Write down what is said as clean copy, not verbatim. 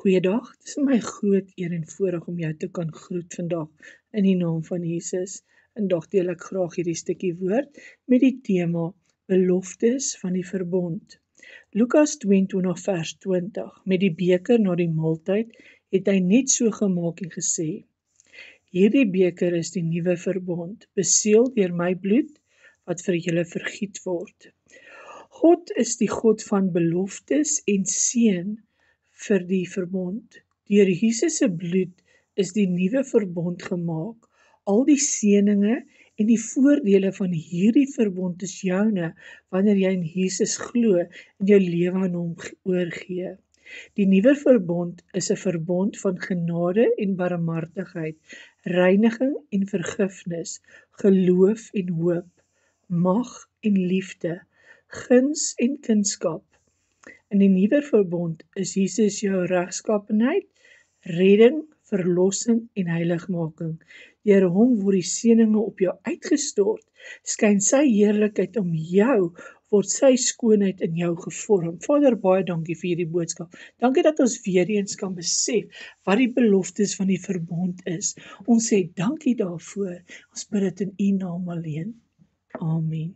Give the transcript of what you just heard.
Goeiedag, dit is my groot eer en voorreg om jou te kan groet vandag in die naam van Jesus. Vandag deel ek graag hierdie stukkie woord met die tema beloftes van die verbond. Lukas 22 vers 20, met die beker na die maaltyd het hy net so gemaak en gesê, hierdie beker is die nuwe verbond, beseël deur my bloed wat vir julle vergiet word. God is die God van beloftes en seën vir die verbond. Deur Jesus se bloed is die nuwe verbond gemaak. Al die seëninge en die voordele van hierdie verbond is joune wanneer jy in Jesus glo en jou lewe aan hom oorgee. Die nuwe verbond is 'n verbond van genade en barmhartigheid, reiniging en vergifnis, geloof en hoop, mag en liefde, guns en kunskap. In die nuwe verbond is Jesus jou regskappenheid, redding, verlossing en heiligmaking. Deur hom word die seëninge op jou uitgestort, skyn sy heerlikheid om jou, word sy skoonheid in jou gevorm. Vader, baie dankie vir hierdie boodskap. Dankie dat ons weer eens kan besef wat die beloftes van die verbond is. Ons sê dankie daarvoor. Ons bid dit in U naam alleen. Amen.